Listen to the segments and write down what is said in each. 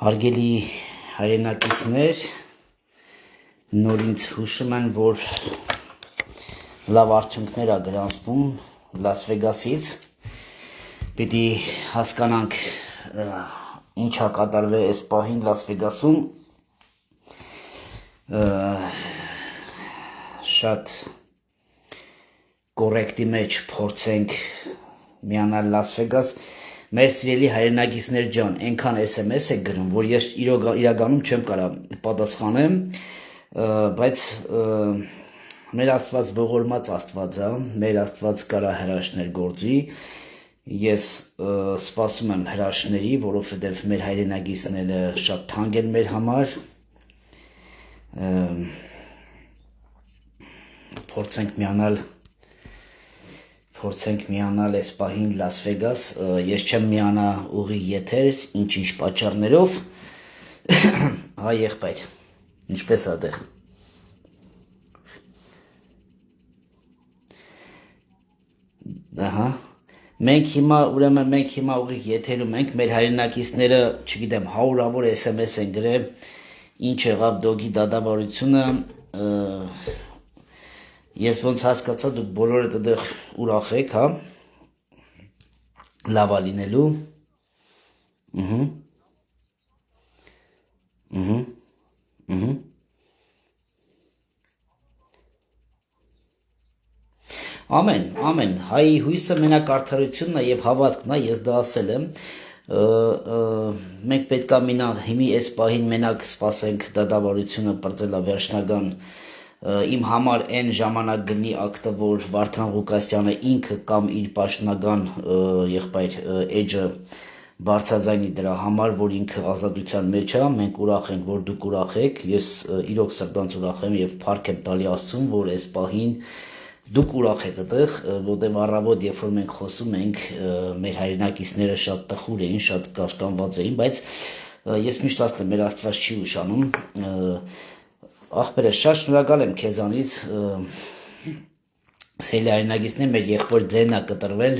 Հարգելի հայրենակիցներ, նոր ինձ հուշում են, որ լավ արդյունքներ ա գրանցվում Լաս Վեգասից, պիտի հասկանանք ինչ ա կատարվել այս պահին Լաս Վեգասում, շատ կորեկտի մեջ փորձենք միանալ Լաս Վեգաս, մեր սիրելի հայրենակիցներ ջան, այնքան SMS է գրում, որ ես իրականում չեմ կարող պատասխանեմ, բայց մեր Աստված ողորմած Աստված է, մեր Աստված կարա հրաշքներ գործի, ես սպասում եմ հրաշքների, որովհետև մեր հայրենակիցները շատ թանկ են մեր համար, փորձենք միանալ այս պահին Լաս Վեգաս, ես չեմ միանա ուղի եթեր, ինչ-ինչ պատճառներով, հա եղբայր, ինչպես ատեղ։ Ահա, մենք հիմա ուղի եթերում ենք, մեր հայրենակիցները, չգիտեմ, հարյուրավոր SMS են գրել, ինչ եղավ դոգի դատավարությունը, ես ոնց հասկացա, դուք բոլորդ այդեղ ուրախ եք, հա, լավ ա լինելու, ամեն, հայի հույսը մենակ արդարությունն է և հավատքն է, ես դա ասել եմ, մենք պետք է հիմի այս պահին մենակ սպասենք դատավարությունը պրծելա վերջնական իմ համար այն ժամանակ գնի ակտը, որ Վարդան Ղուկասյանը ինքը կամ իր պաշտոնական եղբայր էջը բարձրաձայնի դրա համար, որ ինքը ազատության մեջ է, մենք ուրախ ենք, որ դուք ուրախ եք, ես իրոք սրտանց ուրախ եմ և փառք եմ տալի Աստծուն, որ այս պահին դուք ուրախ եք այդտեղ, որտեղ առավոտ, երբ որ մենք խոսում ենք, մեր հայրենակիցները շատ տխուր էին, շատ կաշկանված էին, բայց ես միշտ ասել եմ, մեր Աստված չի ուշանում, ախպերս, շատ շնորհակալ եմ քեզանից, սիրելի հայրենակիցներ, մեր եղբոր ձայնն ա կտրվել,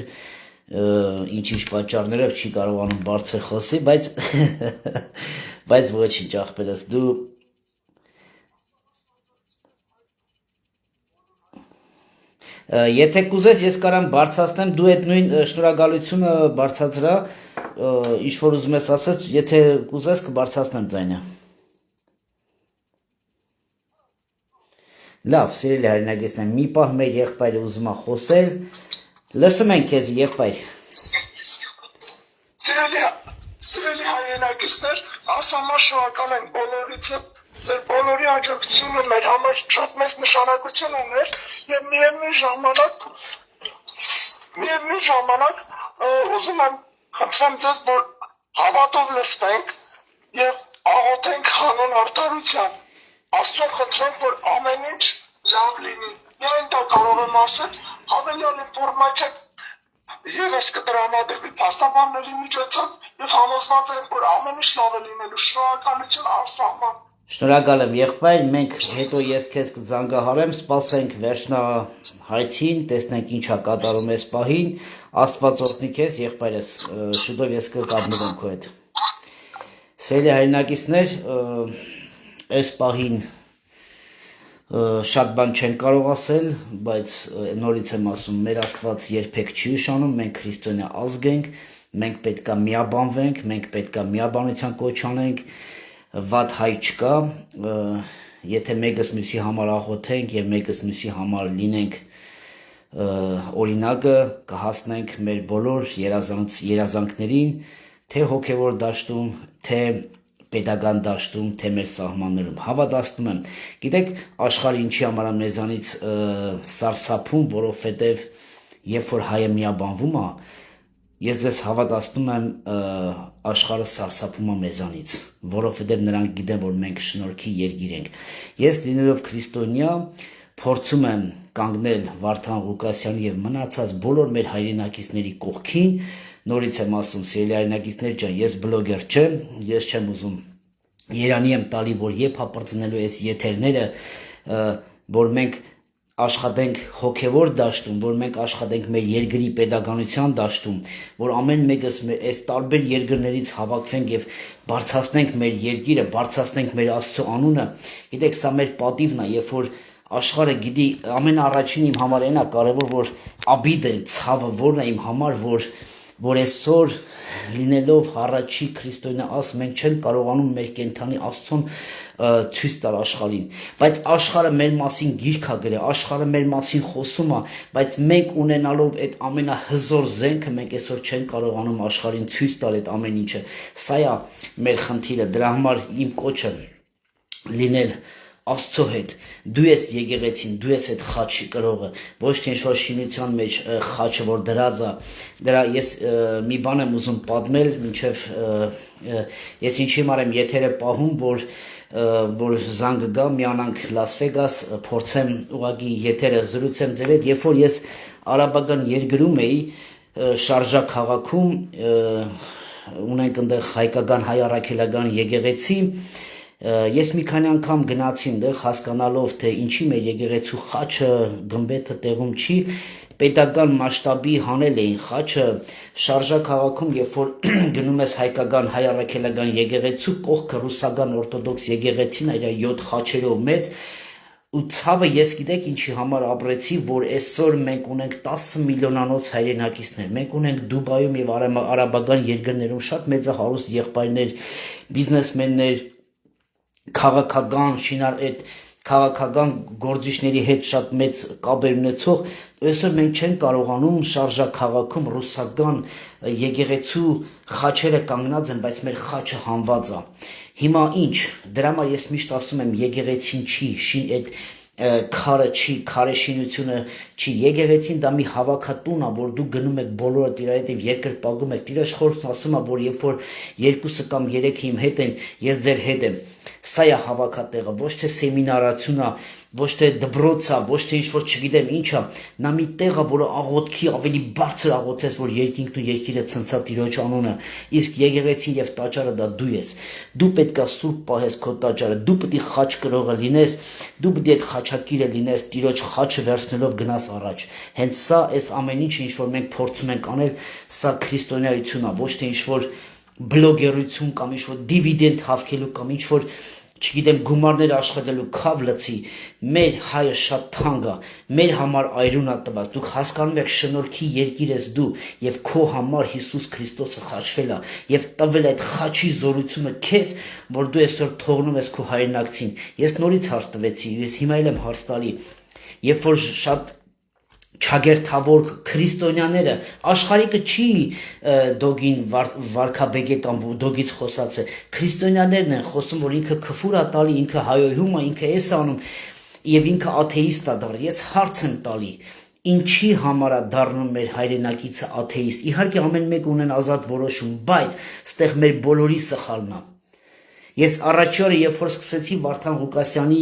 ինչ-ինչ պատճառներով չի կարողանում բարձր խոսի, բայց ոչինչ ախպերս, դու եթե կուզես, ես կարամ բարձրացնեմ, դու այդ նույն շնորհակալությունը բարձրացրա, ինչ որ ուզում ես ասես, եթե կուզես կբարձրացնեմ ձայնը։ Լավ, սիրելի հայրենակիցներ, մի պահ մեր եղբայրը ուզում է խոսել, լսում ենք քեզ եղբայր։ Սիրելի հայրենակիցներ, ասամա շնորհակալ ենք բոլորիցը, ձեր բոլորի աջակցությունը մեր համար շատ մեծ նշանակություն ուներ եւ միևնույն ժամանակ ուզում եմ խնդրեմ ձեզ, որ հավատով լսվենք եւ աղոթենք հանուն արդարության։ Աստծուն խնդրենք, որ ամեն ինչ լավ լինի։ Միայն դա կարող եմ ասել, հավելյալ ինֆորմացիա ևս կտրամադրվի փաստաբանների միջոցով եւ համոզված ենք, որ ամեն ինչ լավ է լինելու։ Շնորհակալություն անսահման։ Շնորհակալ եմ եղբայր, մենք հետո ես քեզ կզանգահարեմ, սպասենք վերջնահայցին, տեսնենք ինչ ա կատարում այս պահին, Աստված օգնի քեզ եղբայրս, շուտով ես կկապնվեմ քո հետ։ Սիրելի հայրենակիցներ, այս պահին շատ բան չեն կարող ասել, բայց նորից եմ ասում, մեր Աստված երբեք չի ուշանում, մենք քրիստոնյա ազգ ենք, մենք պետք է միաբանվենք, մենք պետք է միաբանության կոչ անենք, վատ հայ չկա, եթե մեկս մյուսի համար աղոթենք և մեկս մյուսի համար լինենք օրինակը, կհասնենք մեր բոլոր երազանքներին, թե հոգևոր դաշտում, թե պետական դաշտում, թե մեր սահմաններում, հավատացնում եմ, գիտեք, աշխարհը ինչի համար է մեզանից սարսափում, որովհետև երբ որ հայը միաբանվում է, ես ձեզ հավատացնում եմ, աշխարհը սարսափում է մեզանից, որովհետև նրանք գիտեն, որ մենք շնորհքի երկիր ենք։ Ես լինելով քրիստոնյա, փորձում եմ կանգնել Վարդան Ղուկասյանի և մնացած բոլոր մեր հայրենակիցների կողքին, նորից եմ ասում, սիրելի հայրենակիցներ ջան, ես բլոգեր չեմ, ես չեմ ուզում երանի եմ տալի, որ երբ հա պրծնելու այս եթերները, որ մենք աշխատենք հոգևոր դաշտում, որ մենք աշխատենք մեր երկրի պետականության դաշտում, որ ամեն մեկս այս տարբեր երկրներից հավաքվենք եւ բարձրացնենք մեր երկիրը, բարձրացնենք մեր Աստծո անունը։ Գիտեք, սա մեր պատիվն է, երբ որ աշխարհը գիտի, ամենաառաջին իմ համար այն է կարևոր, որ աբիդը, ցավը որն է իմ համար, որ այսօր լինելով հառաջի քրիստոնյաս մենք չենք կարողանում մեր կենթանի Աստծուն ցույց տալ աշխարհին, բայց աշխարհը մեր մասին գիրք է գրել, աշխարհը մեր մասին խոսում է, բայց մենք ունենալով այդ ամենահզոր զենքը մենք այսօր չենք կարողանում աշխարհին ցույց տալ այդ ամեն ինչը։ Սա է մեր խնդիրը, դրա համար իմ կոչը լինել Աստծո հետ, դու ես եկեղեցին, դու ես այդ խաչի կրողը, ոչ թե ինչ-որ շինության մեջ խաչը, որ դրած է, դրա ես մի բան եմ ուզում պատմել, մինչև ես ինչի համար եմ եթերը պահում, որ զանգը գա, միանանք Լաս Վեգաս, փորձեմ ուղղակի եթերը զրուցեմ ձեր հետ, երբ որ ես արաբական երկրում էի, Շարժա քաղաքում, ունենք այնտեղ հայկական հայ առաքելական եկեղեցի, ես մի քանի անգամ գնացի այնտեղ հասկանալով թե ինչի մեր եկեղեցու խաչը գմբեթը տեղում չի, պետական մասշտաբի հանել էին խաչը Շարժա քաղաքում, երբ որ գնում ես հայկական հայ առաքելական եկեղեցու, կողքը ռուսական օրթոդոքս եկեղեցին, այլ 7 խաչերով մեծ, ու ցավը ես գիտեք ինչի համար ապրեցի, որ այսօր մենք ունենք 10 միլիոնանոց հայրենակիցներ, մենք ունենք Դուբայում եւ արաբական երկրներում շատ մեծահարուստ եղբայրներ, բիզնեսմեններ, քաղաքական գործիչների հետ շատ մեծ կապեր ունեցող, այսօր մենք չենք կարողանում Շարժա քաղաքում ռուսական եկեղեցու խաչերը կանգնած են, բայց մեր խաչը հանված է։ Հիմա ինչ, դրա համար ես միշտ ասում եմ, եկեղեցին չի, այդ քարը չի, քարե շինությունը չի, եկեղեցին դա մի հավաքատուն է, որ դու գնում եք բոլորը իրար հետ երկրպագում եք, Տիրոջ խորհուրդն ասում է, որ երբ որ երկուսը կամ երեքը իմ հետ են, ես ձեր հետ եմ, սա է հավաքատեղը, ոչ թե սեմինարացիոն է, ոչ թե դպրոց է, ոչ թե ինչ-որ չգիտեմ ինչ է, նա մի տեղ է, որը աղոթքի ավելի բարձր աղոթես, որ երկինքն ու երկիրը ցնցա Տիրոջ անունը, իսկ եկեղեցին եւ տաճարը դա դու ես, դու պետք է սուրբ պահես քո տաճարը, դու պետք է խաչ կրողը լինես, դու պետք է այդ խաչակիրը լինես, Տիրոջ խաչը վերցնելով գնաս առաջ։ Հենց սա այս ամեն ինչը ինչ որ մենք փորձում ենք անել, սա քրիստոնեայություն է, ոչ թե ինչ-որ բլոգերություն կամ ինչ-որ դիվիդենդ հավքելու կամ ինչ-որ չգիտեմ գումարներ աշխատելու քավ լցի, մեր հայը շատ թանկ է, մեր համար այրուն է տված, դուք հասկանում եք շնորհքի երկիր ես դու եւ քո համար Հիսուս Քրիստոսը խաչվել է եւ տվել այդ խաչի զորությունը քեզ, որ դու այսօր թողնում ես քո հայրենակցին։ Ես նորից հարց տվեցի, ես հիմա էլ եմ հարց տալի, երբ որ շատ չագերթավոր քրիստոնյաները աշխարհիկը չի դոգին վարքաբեգե կամ դոգից խոսած է, քրիստոնյաներն են խոսում, որ ինքը քֆուր է տալի, ինքը հայոյում է, ինքը էս անում եւ ինքը աթեիստ է դառնում։ Ես հարց եմ տալի, ինչի համար է դառնում մեր հայրենակիցը աթեիստ։ Իհարկե ամեն մեկ ունեն ազատ որոշում, բայց ստեղ մեր բոլորի սխալն է։ Ես առաջի օրը երբ որ սկսեցի Վարդան Ղուկասյանի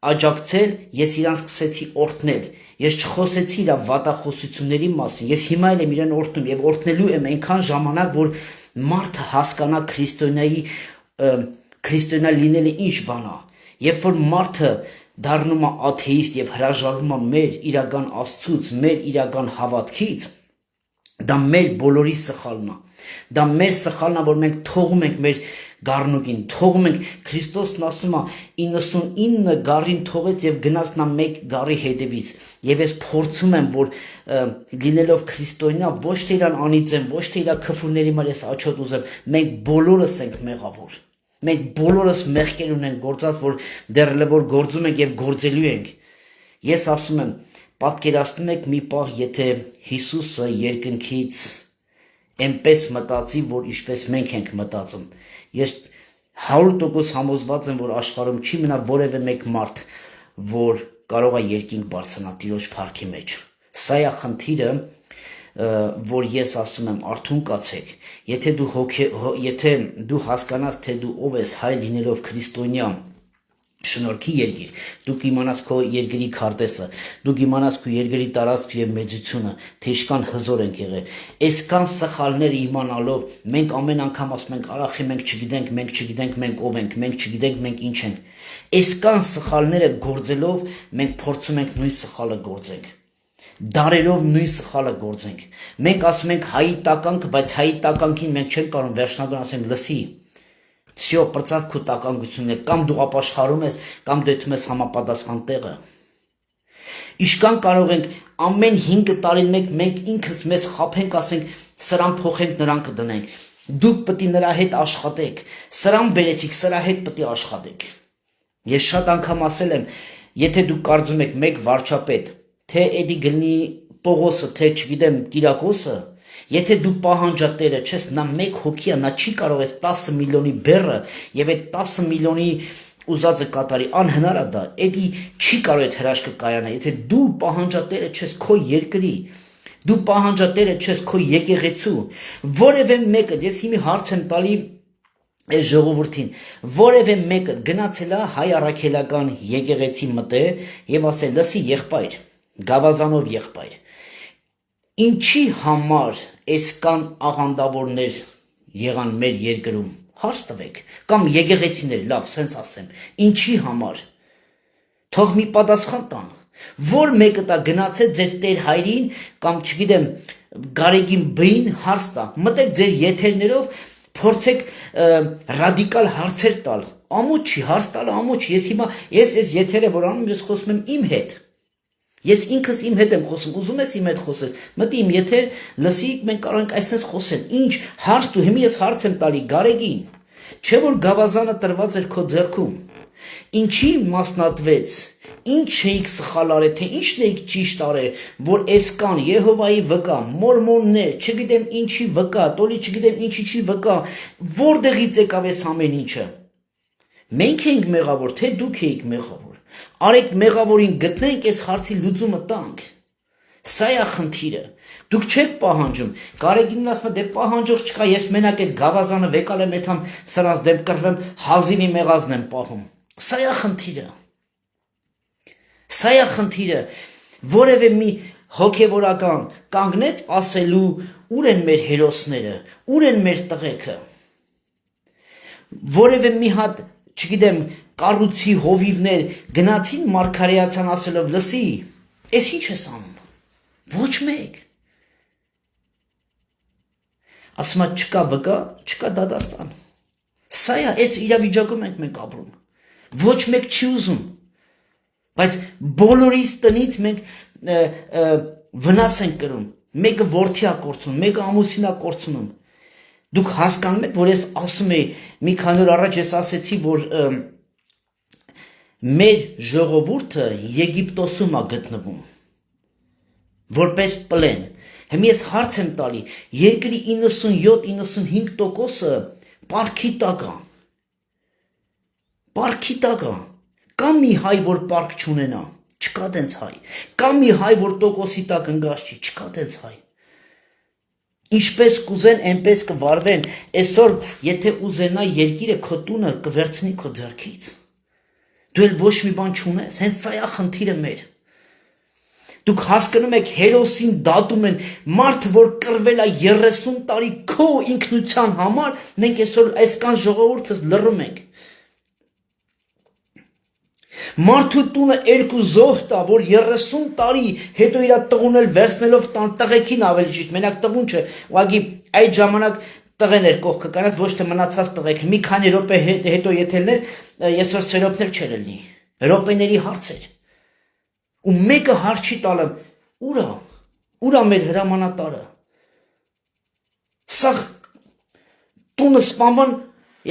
աջակցել, ես իրան սկսեցի օրհնել։ Ես չխոսեցի իր վատախոսությունների մասին, ես հիմա էլ եմ իրեն օրհնում եւ օրհնելու եմ այնքան ժամանակ, որ մարդը հասկանա քրիստոնյա լինելը ինչ բան է։ Երբ որ մարդը դառնում է աթեիստ եւ հրաժարվում է մեր իրական Աստծուց, մեր իրական հավատքից, դա մեր բոլորի սխալն է։ Դա մեր սխալն է, որ մենք թողում ենք մեր գառնուկին, թողում ենք, Քրիստոսն ասում է 99 գառին թողեց եւ գնաց նա մեկ գառի հետևից։ Եվ ես փորձում եմ, որ լինելով քրիստոնյա, ոչ թե իրան անիծեմ, ոչ թե իր քֆուրների համար ես աչոտ ուզեմ, մենք բոլորս ենք մեղավոր։ Մենք բոլորս մեղքեր ունենք գործած, որ դեռ որ գործում ենք եւ գործելու ենք։ Ես ասում եմ, պատկերացնում եք մի պահ, եթե Հիսուսը երկնքից այնպես մտածի, որ ինչպես մենք ենք մտածում։ Ես 100% համոզված եմ, որ աշխարհում չի մնա որևէ մեկ մարդ, որ կարող է երկինք բարձրանալ Տիրոջ փառքի մեջ։ Սա է խնդիրը, որ ես ասում եմ, արթուն կացեք։ Եթե դու հասկանաս, թե դու ով ես հայ լինելով քրիստոնյա, Շնորհքի երկիր, դուք իմանաս քո երկրի քարտեզը, դուք իմանաս քո երկրի տարածքը եւ մեծությունը, թե ինչքան հզոր ենք եղել։ Այսքան սխալներ իմանալով մենք ամեն անգամ ասում ենք, արախի մենք չգիտենք մենք ով ենք, մենք չգիտենք մենք ինչ ենք։ Այսքան սխալները գործելով մենք փորձում ենք նույն սխալը գործենք։ Դարերով նույն սխալը գործենք։ Մենք ասում ենք հայի տականք, բայց հայի տականքին մենք չենք կարող վերջնական ասենք լսի։ Всё, պրծավ քո տականգությունն է, կամ դու ապաշխարում ես, կամ դեթում ես համապատասխան տեղը։ Իշքան կարող ենք ամեն 5 տարին մենք ինքս մեզ խափենք, ասենք, սրան փոխենք, նրան կդնենք։ Դուք պետք է նրա հետ աշխատեք, սրան բերեցիք, սրա հետ պետք է աշխատեք։ Ես շատ անգամ ասել եմ, եթե դուք կարծում եք մեկ վարչապետ, թե էդի գլնի Պողոսը, թե չգիտեմ Կիրակոսը, եթե դու պահանջատերը չես, նա մեկ հոգի է, նա չի կարող է 10 միլիոնի բեռը եւ այդ 10 միլիոնի ուզածը կատարի, անհնար է դա, էդի չի կարող այդ հրաշքը կայանա, եթե դու պահանջատերը չես քո երկրի, դու պահանջատերը չես քո եկեղեցու, որևէ մեկը, ես հիմի հարց եմ տալի այս ժողովրդին, որևէ մեկը գնացել է հայ առաքելական եկեղեցի մտե եւ ասել, լսի եղբայր, գավազանով եղբայր, ինչի համար այսքան աղանդավորներ եղան մեր երկրում, հարց տվեք, կամ եկեղեցիներ, լավ, սենց ասեմ, ինչի համար, թող մի պատասխան տան, որ մեկը տա գնացել ձեր տեր հայրին, կամ չգիտեմ, գարեգին բին հարց տա, մտեք ձեր եթերներով, փորձեք ռադիկալ հարցեր տալ, ամոթ չի, հարց տալը ամոթ չի, ես այս եթերը որ անում, ես խոսում եմ իմ հետ, ես ինքս իմ հետ եմ խոսում, ուզում ես իմ հետ խոսես, մտի իմ եթեր, լսիք, մենք կարող ենք այսպես խոսել, ինչ, հարց դու, հիմի ես հարց եմ տալի, գարեգին, չէ որ գավազանը տրված էր քո ձեռքում, ինչի մասնատվեց, ինչ էիք սխալ արել, թե ինչն էիք ճիշտ արել, որ այսքան Եհովայի վկա, մորմոններ, չգիտեմ ինչի վկա, տոլի չգիտեմ ինչի վկա, որտեղից եկավ այս ամեն ինչը։ Մենք ենք մեղավոր, թե դուք եք մեղավոր։ Արեք մեղավորին գտնենք այս հարցի լուծումը տանք։ Սա է խնդիրը։ Դուք չեք պահանջում։ Գարեգինն ասում է, դե պահանջող չկա, ես մենակ այդ գավազանը վեկալ եմ, այդամ սրանց դեմ կռվեմ, հազիվի մեղազն եմ պահում։ Սա է խնդիրը։ Սա է խնդիրը, որևէ մի հոգևորական կանգնեց ասելու ուր են մեր հերոսները, ուր են մեր տղեկը։ Որևէ մի հատ, չգիտեմ, կառուցի հովիվներ գնացին մարգարեացան ասելով լսի, ես ինչ ես անում, ոչ մեկ։ Ասում է չկա վկա, չկա դատաստան։ Սա է, այս իրավիճակում ենք մենք ապրում, ոչ մեկ չի ուզում, բայց բոլորիս տնից մենք վնաս ենք կրում, մեկը որդի է կորցնում, մեկը ամուսին է կորցնում։ Դուք հասկանում եք, որ ես ասում եի, մի քանի օր առաջ ես ասեցի, որ մեր ժողովուրդը Եգիպտոսում է գտնվում, որպես պլեն։ Հիմա ես հարց եմ տալի, երկրի 97-95%-ը պարքի տակ է։ Պարքի տակ է։ Կա մի հայ, որ պարք չունենա, չկա դենց հայ։ Կա մի հայ, որ տոկոսի տակ ընկած չի, չկա դենց հայ։ Ինչպես կուզեն, այնպես կվարվեն, այսօր, եթե ուզենա երկիրը քո տունը կվերցնի քո ձեռքից։ Դու էլ ոչ մի բան չունես, հենց սա է խնդիրը մեր։ Դուք հասկանում եք, հերոսին դատում են, մարդը, որ կռվել է 30 տարի քո ինքնության համար, մենք այսօր այսքան ժողովուրդս լռում ենք։ Մարդու տունը երկու զոհ տա, որ 30 տարի հետո իր տղուն էլ վերցնելով տան տղեկին ավելի ճիշտ, մենակ տղուն չէ, ուղղակի այդ ժամանակ տղեն էր կողքը կանած, ոչ թե մնացած տղեկ, մի քանի րոպե հետո եթելներ, այսօր սերոպներ չեր լինի, րոպեների հարց էր, ու մեկը հարց չի տալը, ուրա մեր հրամանատարը, սա տունը սպանվան,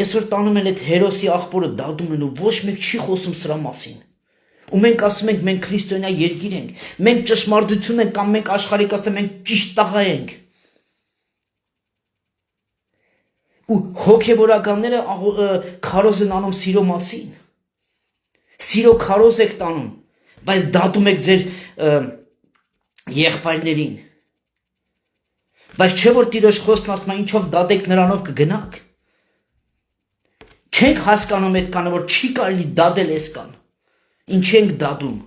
այսօր տանում են այդ հերոսի աղբորը դատում են ու ոչ մեկ չի խոսում սրա մասին, ու մենք ասում ենք, մենք քրիստոնյա երկիր ենք, մենք ճշմարտություն ենք կամ մենք աշխարհիկ ասում ենք ճիշտ տղա ենք, ու հոգևորականները քարոզ են անում սիրո մասին, սիրո քարոզ եք տանում, բայց դատում եք ձեր եղբայրներին, բայց չէ որ Տիրոջ խոսքն ասում է ինչով դատեք նրանով կգնաք, Չենք հասկանում այդ կանը, որ չի կարելի դադել այս կան։ Ինչ ենք դադում։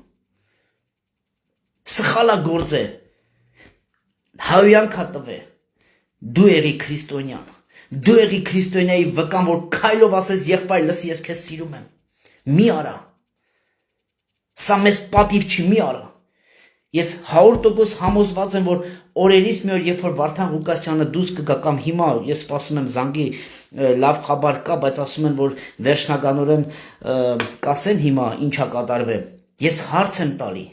Սխալա գործ է։ Հայոյան կատվե։ Դու եղի քրիստոնյան։ Դու եղի քրիստոնյայի վկան, որ քայլով ասես եղբայր, լսի, ես քեզ սիրում եմ։ Մի արա։ Սա մեզ պատիվ չի, մի արա։ Ես 100% համոզված եմ, որ օրերից մի օր, երբ որ Վարդան Ղուկասյանը դուրս կգա կամ հիմա ես սպասում եմ զանգի լավ խաբար կա, բայց ասում են, որ վերջնականորեն կասեն հիմա ինչա կատարվե։ Ես հարց եմ տալի։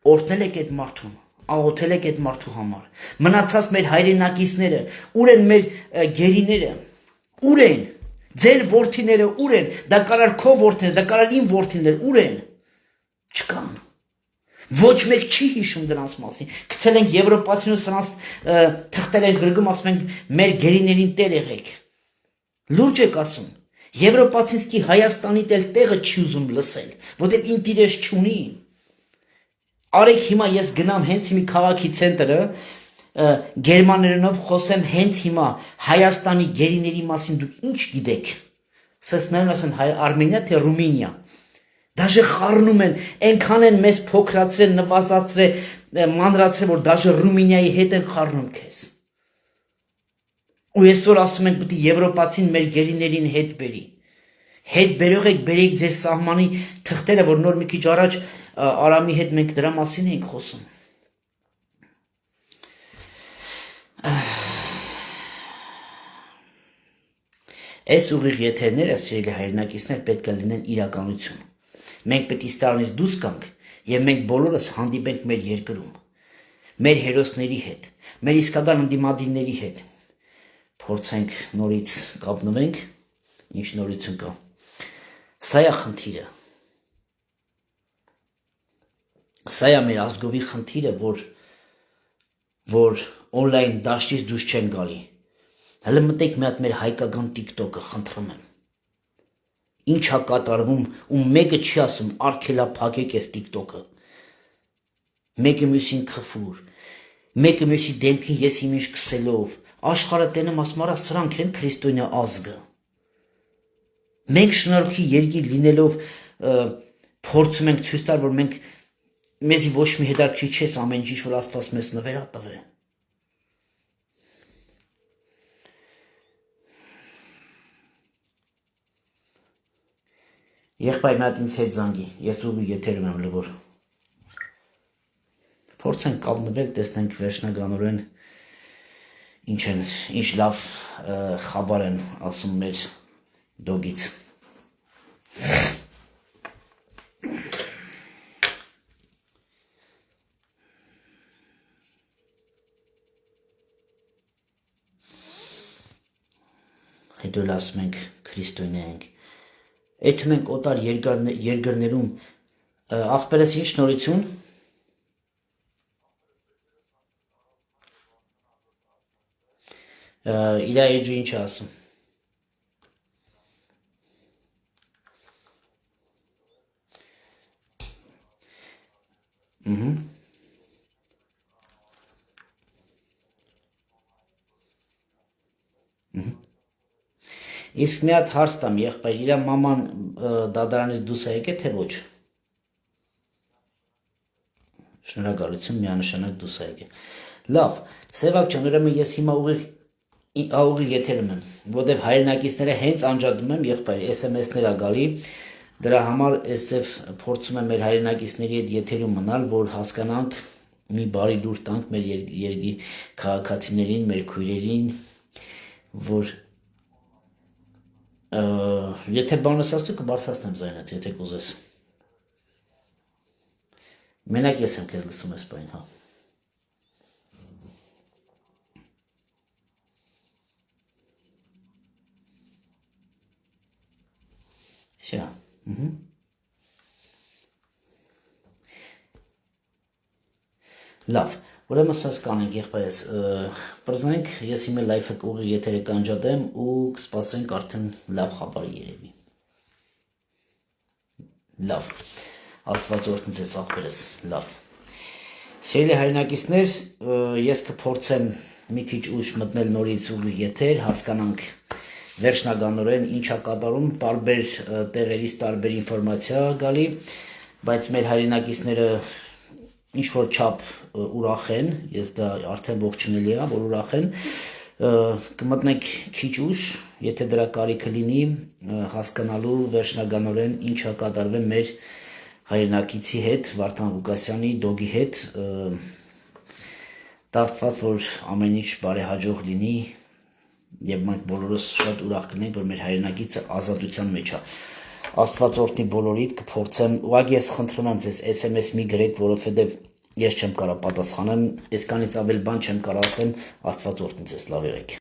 Օրհնել եք այդ մարդուն, աղոթել եք այդ մարդու համար։ Մնացած մեր հայրենակիցները, ուր են մեր գերիները, ուր են։ Ձեր որդիները ուր են։ Դա կարար քո որդիներ, դա կարար իմ որդիներ, ուր են։ Չկան։ Ոչ մեկ չի հիշում դրանց մասին։ Գցել ենք եվրոպացին ու սրանց թղթեր են գրգում, ասում ենք մեր գերիներին տեր եղեք։ Լուրջ եք ասում։ Եվրոպացին սկի Հայաստանի տեղը չի ուզում լսել, որտեղ ինտերես չունի։ Արեք հիմա ես գնամ հենց մի քաղաքի ցենտրը, գերմաներենով խոսեմ հենց հիմա Հայաստանի գերիների մասին դուք ինչ գիտեք։ Սենց նայում ասեն Արմենիա թե Ռումինիա։ Դաժե խառնում են, այնքան են մեզ փոքրացրել, նվազացրել, մանրացրել, որ դաժե Ռումինիայի հետ են խառնում քեզ։ Ու այսօր ասում ենք, պետք է եվրոպացին մեր գերիներին հետ բերի։ Հետ բերող եք, բերեք ձեր սահմանի թղթերը, որ նոր մի քիչ առաջ Արամի հետ մենք դրա մասին ենք խոսում։ Այս ուղիղ եթերները, սիրելի հայրենակիցներ, պետք է լինեն իրականություն։ Մենք պետք է ստանից դուրս գանք եւ մենք բոլորս հանդիպենք մեր երկրում, մեր հերոսների հետ, մեր իսկական ընդդիմադիրների հետ։ Փորձենք նորից կապնվենք, ինչ նորություն կա։ Սա է խնդիրը։ Սա է մեր ազգովի խնդիրը, որ on-line դաշտից դուրս չեն գալի։ Հələ մտեք մի հատ մեր հայկական TikTok-ը, խնդրում եմ։ Ինչ է կատարվում, ու մեկը չի ասում արգելա փակեք այս TikTok-ը։ Մեկը մյուսին քֆուր, մեկը մյուսի դեմքին ես իմիջ քսելով, աշխարհը տենում ասում արա սրանք են քրիստոնյա ազգը։ Մենք շնորհքի երկիր լինելով փորձում ենք ցույց տալ, որ մենք մեզի ոչ մի հետաքրքիր չէ ամեն ինչ, որ Աստված մեզ նվեր տվե։ Եղբայր մի հատ ինձ հետ զանգի, ես ուղի եթերում եմ լվոր։ Փորձենք կապնվել, տեսնենք վերջնականորեն ինչ լավ խաբար են ասում մեր դոգից։ Հետո ասում ենք քրիստոնյա ենք։ Էթում ենք օտար երկրներում աղբերս ինչ նորություն։ Իրա էջը ինչ է ասում։ Իսկ մի հատ հարց տամ, եղբայր, իրա մաման դադարանից դուրս է եկել, թե ոչ։ Շնորհակալություն, միանշանակ դուրս է եկել։ Լավ, Սևակ ջան, ուրեմն ես հիմա ուղիղ եթերում եմ, որտեվ հայրենակիցները հենց անջատում եմ, եղբայր, SMS-ներ ա գալի, դրա համար այսպես փորձում եմ մեր հայրենակիցների հետ եթերում մնալ, որ հասկանանք, մի բարի լուր տանք մեր երկրի քաղաքացիներին, մեր քույրերին, որ եթե բանս ասու կբարձրացնեմ ձայնդ, եթե կուզես։ Մենակ ես եմ քեզ լսում ես բայն, հա։ Всё. Լավ, ուրեմն սա կանենք եղբայրս, պրզնենք, ես հիմա լայֆը ուղիղ եթերը կանջատեմ ու կսպասենք արդեն լավ խաբարի երևի։ Լավ, Աստված օրհնի ձեզ աղբերս, լավ։ Սիրելի հայրենակիցներ, ես կփորձեմ մի քիչ ուշ մտնել նորից ուղիղ եթեր, հասկանանք վերջնականորեն ինչա կատարում, տարբեր տեղերից տարբեր ինֆորմացիա գալի, բայց մեր հայրենակիցները ինչ-որ չափ ուրախ են, ես դա արդեն ողջունելի է, որ ուրախ են, կմտնենք քիչ ուշ, եթե դրա կարիքը լինի, հասկանալու վերջնականորեն ինչա կատարվել մեր հայրենակիցի հետ, Վարդան Ղուկասյանի դոգի հետ, դա Աստված, որ ամեն ինչ բարեհաջող լինի, եւ մենք բոլորս շատ ուրախ կլինենք, որ մեր հայրենակիցը ազատության մեջ է։ Աստված օրհնի բոլորիդ, կփորձեմ, ուղղակի ես խնդրում եմ ձեզ SMS մի գրեք, որովհետեւ ես չեմ կարող պատասխանեմ, այսքանից ավել բան չեմ կարող ասեմ, Աստված օրհնի ձեզ, լավ եղեք։